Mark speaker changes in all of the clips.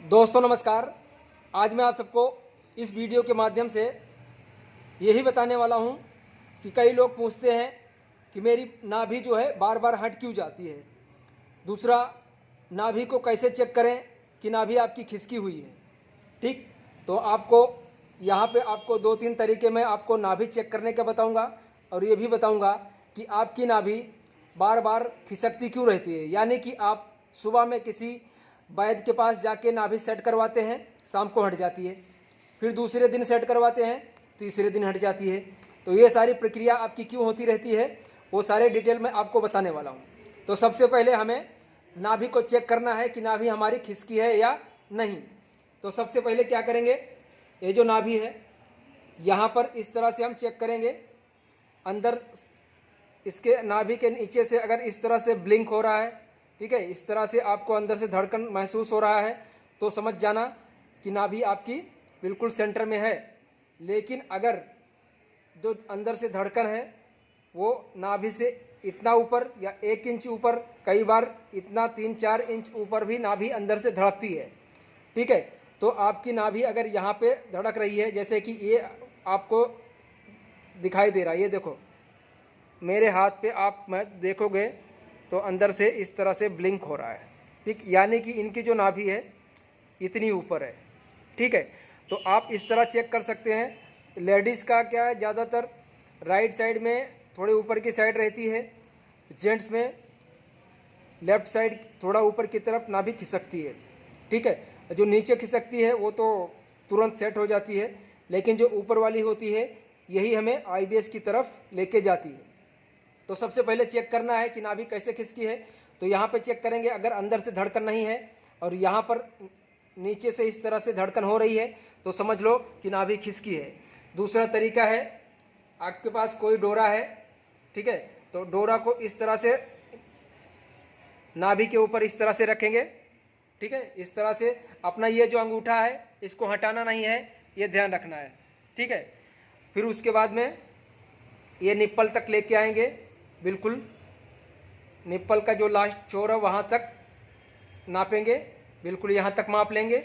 Speaker 1: दोस्तों नमस्कार। आज मैं आप सबको इस वीडियो के माध्यम से यही बताने वाला हूं कि कई लोग पूछते हैं कि मेरी नाभि जो है बार बार हट क्यों जाती है। दूसरा, नाभि को कैसे चेक करें कि नाभि आपकी खिसकी हुई है। ठीक, तो आपको यहाँ पे आपको 2-3 तरीके में आपको नाभि चेक करने का बताऊंगा और ये भी बताऊंगा कि आपकी नाभि बार बार खिसकती क्यों रहती है। यानी कि आप सुबह में किसी वैद्य के पास जाके नाभि सेट करवाते हैं, शाम को हट जाती है, फिर दूसरे दिन सेट करवाते हैं, तीसरे दिन हट जाती है। तो ये सारी प्रक्रिया आपकी क्यों होती रहती है वो सारे डिटेल में आपको बताने वाला हूँ। तो सबसे पहले हमें नाभि को चेक करना है कि नाभि हमारी खिसकी है या नहीं। तो सबसे पहले क्या करेंगे, ये जो नाभि है यहाँ पर इस तरह से हम चेक करेंगे। अंदर इसके नाभि के नीचे से अगर इस तरह से ब्लिंक हो रहा है, ठीक है, इस तरह से आपको अंदर से धड़कन महसूस हो रहा है तो समझ जाना कि नाभि आपकी बिल्कुल सेंटर में है। लेकिन अगर जो अंदर से धड़कन है वो नाभि से इतना ऊपर या 1 इंच ऊपर, कई बार इतना 3-4 इंच ऊपर भी नाभि अंदर से धड़कती है, ठीक है, तो आपकी नाभि अगर यहाँ पे धड़क रही है, जैसे कि ये आपको दिखाई दे रहा है, ये देखो मेरे हाथ पे आप मैं देखोगे तो अंदर से इस तरह से ब्लिंक हो रहा है, ठीक, यानी कि इनकी जो नाभि है इतनी ऊपर है, ठीक है। तो आप इस तरह चेक कर सकते हैं। लेडीज़ का क्या है, ज़्यादातर राइट साइड में थोड़े ऊपर की साइड रहती है, जेंट्स में लेफ्ट साइड थोड़ा ऊपर की तरफ नाभि खिसकती है, ठीक है। जो नीचे खिसकती है वो तो तुरंत सेट हो जाती है, लेकिन जो ऊपर वाली होती है यही हमें आईबीएस की तरफ लेके जाती है। तो सबसे पहले चेक करना है कि नाभि कैसे खिसकी है। तो यहाँ पे चेक करेंगे, अगर अंदर से धड़कन नहीं है और यहाँ पर नीचे से इस तरह से धड़कन हो रही है तो समझ लो कि नाभि खिसकी है। दूसरा तरीका है, आपके पास कोई डोरा है, ठीक है, तो डोरा को इस तरह से नाभि के ऊपर इस तरह से रखेंगे, ठीक है, इस तरह से। अपना ये जो अंगूठा है इसको हटाना नहीं है, ये ध्यान रखना है, ठीक है। फिर उसके बाद में ये निप्पल तक लेके आएंगे, बिल्कुल निप्पल का जो लास्ट छोर है वहाँ तक नापेंगे, बिल्कुल यहाँ तक माप लेंगे।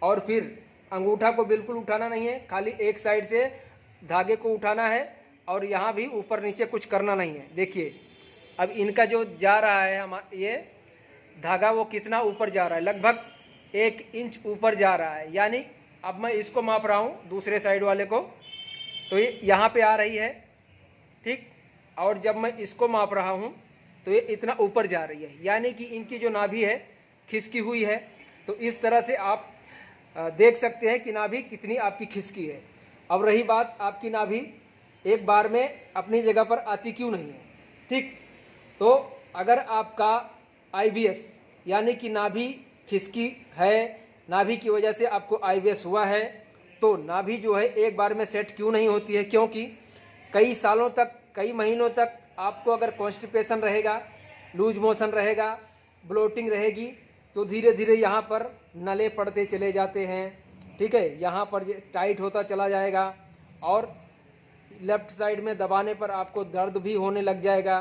Speaker 1: और फिर अंगूठा को बिल्कुल उठाना नहीं है, खाली एक साइड से धागे को उठाना है और यहाँ भी ऊपर नीचे कुछ करना नहीं है। देखिए अब इनका जो जा रहा है ये धागा वो कितना ऊपर जा रहा है, लगभग 1 इंच ऊपर जा रहा है। यानी अब मैं इसको माप रहा हूँ दूसरे साइड वाले को, तो ये यहाँ पे आ रही है, ठीक, और जब मैं इसको माप रहा हूँ तो ये इतना ऊपर जा रही है, यानी कि इनकी जो नाभि है खिसकी हुई है। तो इस तरह से आप देख सकते हैं कि नाभि कितनी आपकी खिसकी है। अब रही बात आपकी नाभि एक बार में अपनी जगह पर आती क्यों नहीं है, ठीक, तो अगर आपका आईबीएस यानी कि नाभि खिसकी है, नाभि की वजह से आपको आईबीएस हुआ है, तो नाभि जो है एक बार में सेट क्यों नहीं होती है, क्योंकि कई सालों तक, कई महीनों तक आपको अगर कॉन्स्टिपेशन रहेगा, लूज मोशन रहेगा, ब्लोटिंग रहेगी, तो धीरे धीरे यहाँ पर नले पड़ते चले जाते हैं, ठीक है, यहाँ पर टाइट होता चला जाएगा और लेफ्ट साइड में दबाने पर आपको दर्द भी होने लग जाएगा।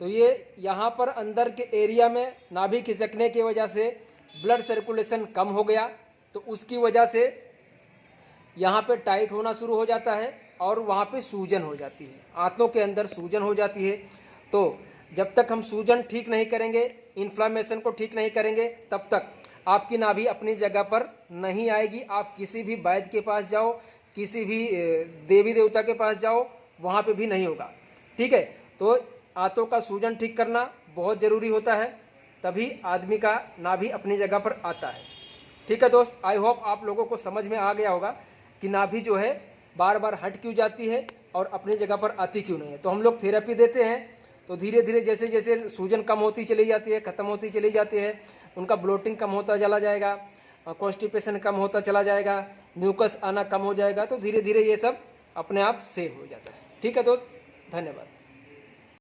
Speaker 1: तो ये यहाँ पर अंदर के एरिया में नाभि खिसकने की वजह से ब्लड सर्कुलेशन कम हो गया, तो उसकी वजह से यहाँ पे टाइट होना शुरू हो जाता है और वहाँ पे सूजन हो जाती है, आंतों के अंदर सूजन हो जाती है। तो जब तक हम सूजन ठीक नहीं करेंगे, इन्फ्लामेशन को ठीक नहीं करेंगे, तब तक आपकी नाभि अपनी जगह पर नहीं आएगी। आप किसी भी वैद्य के पास जाओ, किसी भी देवी देवता के पास जाओ, वहाँ पे भी नहीं होगा, ठीक है। तो आंतों का सूजन ठीक करना बहुत ज़रूरी होता है, तभी आदमी का नाभि अपनी जगह पर आता है, ठीक है दोस्त। आई होप आप लोगों को समझ में आ गया होगा कि नाभि जो है बार बार हट क्यों जाती है और अपनी जगह पर आती क्यों नहीं है। तो हम लोग थेरेपी देते हैं, तो धीरे धीरे जैसे जैसे सूजन कम होती चली जाती है, ख़त्म होती चली जाती है, उनका ब्लोटिंग कम होता चला जाएगा, कॉन्स्टिपेशन कम होता चला जाएगा, म्यूकस आना कम हो जाएगा, तो धीरे धीरे ये सब अपने आप सेव हो जाता है, ठीक है दोस्त। धन्यवाद।